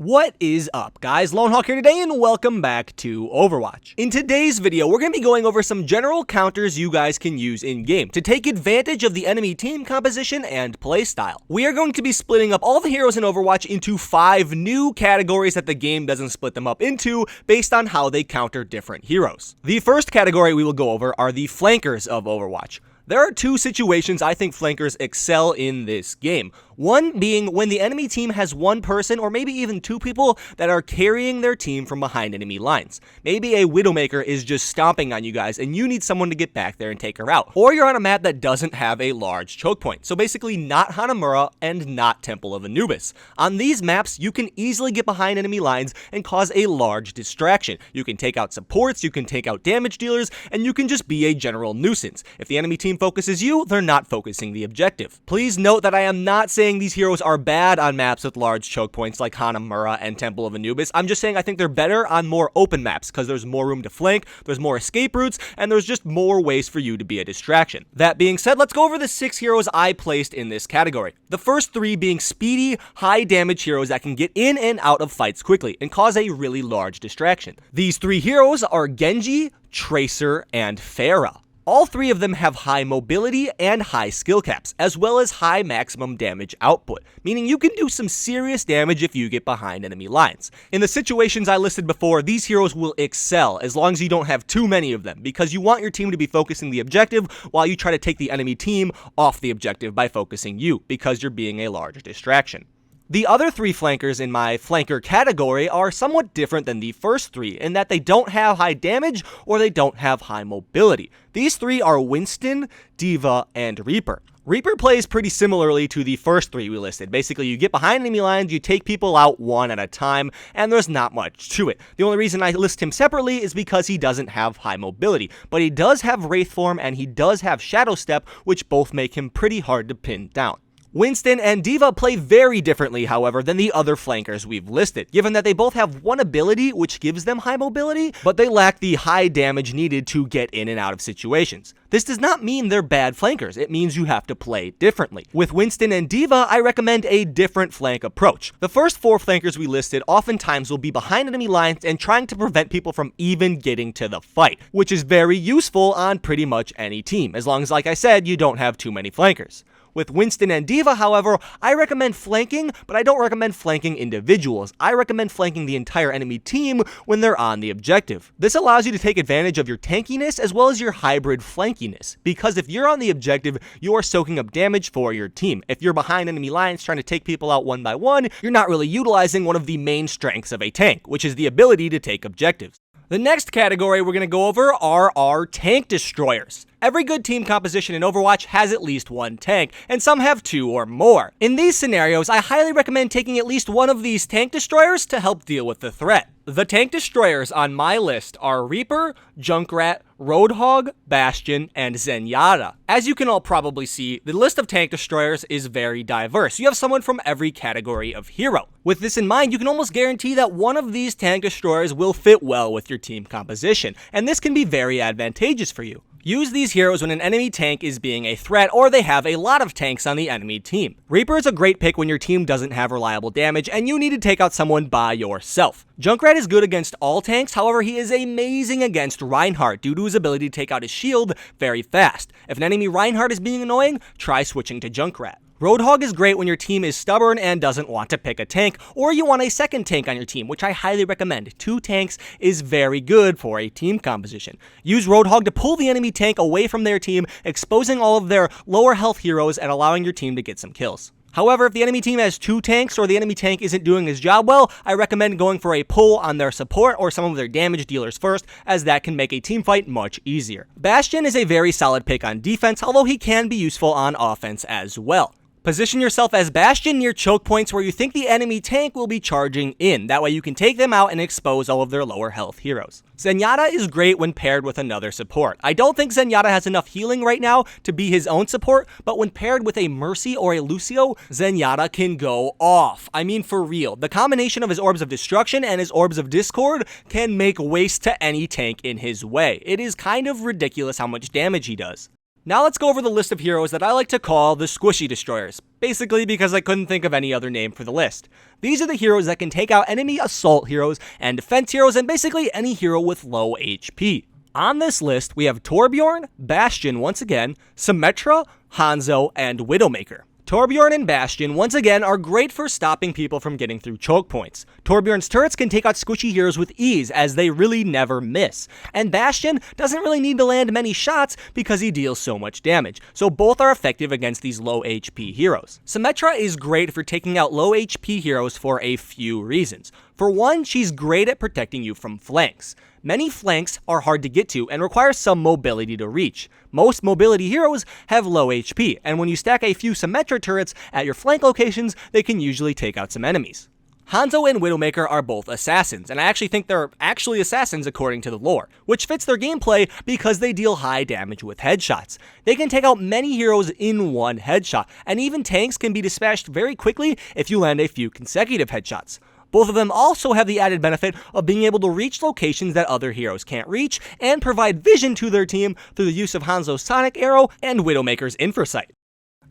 What is up, guys? Lonehawk here today, and welcome back to Overwatch. In today's video, we're going to be going over some general counters you guys can use in-game to take advantage of the enemy team composition and playstyle. We are going to be splitting up all the heroes in Overwatch into 5 new categories that the game doesn't split them up into based on how they counter different heroes. The first category we will go over are the flankers of Overwatch. There are 2 situations I think flankers excel in this game. One being when the enemy team has one person or maybe even 2 people that are carrying their team from behind enemy lines. Maybe a Widowmaker is just stomping on you guys and you need someone to get back there and take her out. Or you're on a map that doesn't have a large choke point. So basically not Hanamura and not Temple of Anubis. On these maps, you can easily get behind enemy lines and cause a large distraction. You can take out supports, you can take out damage dealers, and you can just be a general nuisance. If the enemy team focuses you, they're not focusing the objective. Please note that I am not saying these heroes are bad on maps with large choke points like Hanamura and Temple of Anubis. I'm just saying I think they're better on more open maps because there's more room to flank, there's more escape routes, and there's just more ways for you to be a distraction. That being said, let's go over the 6 heroes I placed in this category. The first 3 being speedy, high damage heroes that can get in and out of fights quickly and cause a really large distraction. These 3 heroes are Genji, Tracer, and Pharah. All 3 of them have high mobility and high skill caps, as well as high maximum damage output, meaning you can do some serious damage if you get behind enemy lines. In the situations I listed before, these heroes will excel as long as you don't have too many of them, because you want your team to be focusing the objective while you try to take the enemy team off the objective by focusing you, because you're being a large distraction. The other 3 flankers in my flanker category are somewhat different than the first 3 in that they don't have high damage or they don't have high mobility. These 3 are Winston, D.Va, and Reaper. Reaper plays pretty similarly to the first 3 we listed. Basically, you get behind enemy lines, you take people out one at a time, and there's not much to it. The only reason I list him separately is because he doesn't have high mobility, but he does have Wraith Form and he does have Shadow Step, which both make him pretty hard to pin down. Winston and D.Va play very differently, however, than the other flankers we've listed, given that they both have one ability which gives them high mobility, but they lack the high damage needed to get in and out of situations. This does not mean they're bad flankers, it means you have to play differently. With Winston and D.Va, I recommend a different flank approach. The first 4 flankers we listed oftentimes will be behind enemy lines and trying to prevent people from even getting to the fight, which is very useful on pretty much any team, as long as, like I said, you don't have too many flankers. With Winston and D.Va, however, I recommend flanking, but I don't recommend flanking individuals. I recommend flanking the entire enemy team when they're on the objective. This allows you to take advantage of your tankiness as well as your hybrid flankiness, because if you're on the objective, you are soaking up damage for your team. If you're behind enemy lines trying to take people out one by one, you're not really utilizing one of the main strengths of a tank, which is the ability to take objectives. The next category we're going to go over are our tank destroyers. Every good team composition in Overwatch has at least 1 tank, and some have 2 or more. In these scenarios, I highly recommend taking at least one of these tank destroyers to help deal with the threat. The tank destroyers on my list are Reaper, Junkrat, Roadhog, Bastion, and Zenyatta. As you can all probably see, the list of tank destroyers is very diverse. You have someone from every category of hero. With this in mind, you can almost guarantee that one of these tank destroyers will fit well with your team composition, and this can be very advantageous for you. Use these heroes when an enemy tank is being a threat or they have a lot of tanks on the enemy team. Reaper is a great pick when your team doesn't have reliable damage and you need to take out someone by yourself. Junkrat is good against all tanks, however he is amazing against Reinhardt due to his ability to take out his shield very fast. If an enemy Reinhardt is being annoying, try switching to Junkrat. Roadhog is great when your team is stubborn and doesn't want to pick a tank, or you want a second tank on your team, which I highly recommend. 2 tanks is very good for a team composition. Use Roadhog to pull the enemy tank away from their team, exposing all of their lower health heroes and allowing your team to get some kills. However, if the enemy team has 2 tanks or the enemy tank isn't doing his job well, I recommend going for a pull on their support or some of their damage dealers first, as that can make a team fight much easier. Bastion is a very solid pick on defense, although he can be useful on offense as well. Position yourself as Bastion near choke points where you think the enemy tank will be charging in. That way you can take them out and expose all of their lower health heroes. Zenyatta is great when paired with another support. I don't think Zenyatta has enough healing right now to be his own support, but when paired with a Mercy or a Lucio, Zenyatta can go off. I mean, for real. The combination of his Orbs of Destruction and his Orbs of Discord can make waste to any tank in his way. It is kind of ridiculous how much damage he does. Now let's go over the list of heroes that I like to call the squishy destroyers, basically because I couldn't think of any other name for the list. These are the heroes that can take out enemy assault heroes and defense heroes and basically any hero with low HP. On this list, we have Torbjorn, Bastion once again, Symmetra, Hanzo, and Widowmaker. Torbjorn and Bastion, once again, are great for stopping people from getting through choke points. Torbjorn's turrets can take out squishy heroes with ease, as they really never miss. And Bastion doesn't really need to land many shots because he deals so much damage, so both are effective against these low HP heroes. Symmetra is great for taking out low HP heroes for a few reasons. For one, she's great at protecting you from flanks. Many flanks are hard to get to and require some mobility to reach. Most mobility heroes have low HP, and when you stack a few Symmetra turrets at your flank locations, they can usually take out some enemies. Hanzo and Widowmaker are both assassins, and I actually think they're actually assassins according to the lore, which fits their gameplay because they deal high damage with headshots. They can take out many heroes in one headshot, and even tanks can be dispatched very quickly if you land a few consecutive headshots. Both of them also have the added benefit of being able to reach locations that other heroes can't reach, and provide vision to their team through the use of Hanzo's Sonic Arrow and Widowmaker's Infrasight.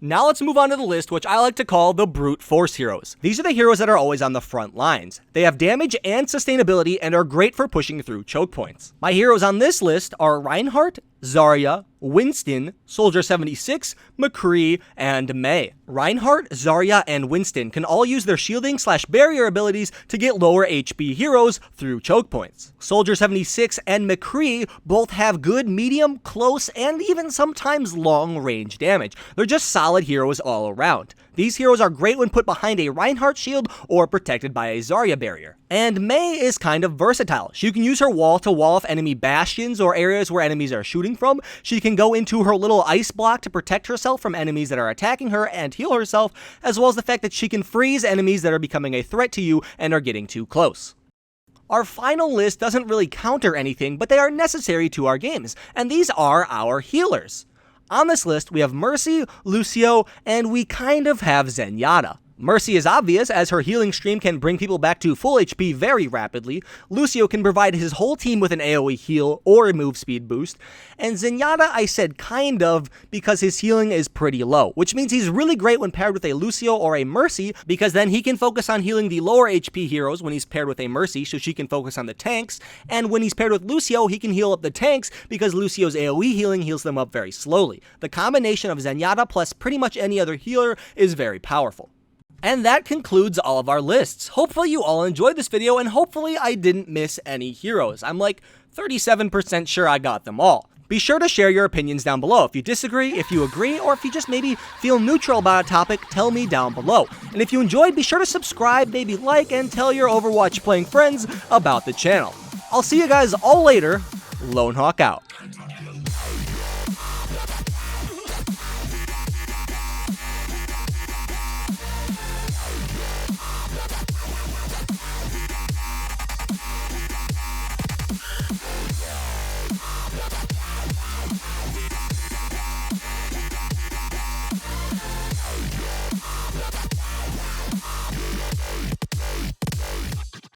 Now let's move on to the list, which I like to call the brute force heroes. These are the heroes that are always on the front lines. They have damage and sustainability and are great for pushing through choke points. My heroes on this list are Reinhardt, Zarya, Winston, Soldier 76, McCree, and Mei. Reinhardt, Zarya, and Winston can all use their shielding/barrier abilities to get lower HP heroes through choke points. Soldier 76 and McCree both have good medium, close, and even sometimes long range damage. They're just solid heroes all around. These heroes are great when put behind a Reinhardt shield or protected by a Zarya barrier. And Mei is kind of versatile. She can use her wall to wall off enemy bastions or areas where enemies are shooting from. She can go into her little ice block to protect herself from enemies that are attacking her and heal herself, as well as the fact that she can freeze enemies that are becoming a threat to you and are getting too close. Our final list doesn't really counter anything, but they are necessary to our games, and these are our healers. On this list, we have Mercy, Lucio, and we kind of have Zenyatta. Mercy is obvious, as her healing stream can bring people back to full HP very rapidly. Lucio can provide his whole team with an AoE heal or a move speed boost. And Zenyatta, I said kind of because his healing is pretty low, which means he's really great when paired with a Lucio or a Mercy, because then he can focus on healing the lower HP heroes when he's paired with a Mercy, so she can focus on the tanks. And when he's paired with Lucio, he can heal up the tanks because Lucio's AoE healing heals them up very slowly. The combination of Zenyatta plus pretty much any other healer is very powerful. And that concludes all of our lists. Hopefully you all enjoyed this video, and hopefully I didn't miss any heroes. I'm like 37% sure I got them all. Be sure to share your opinions down below. If you disagree, if you agree, or if you just maybe feel neutral about a topic, tell me down below. And if you enjoyed, be sure to subscribe, maybe like, and tell your Overwatch playing friends about the channel. I'll see you guys all later. Lone Hawk out.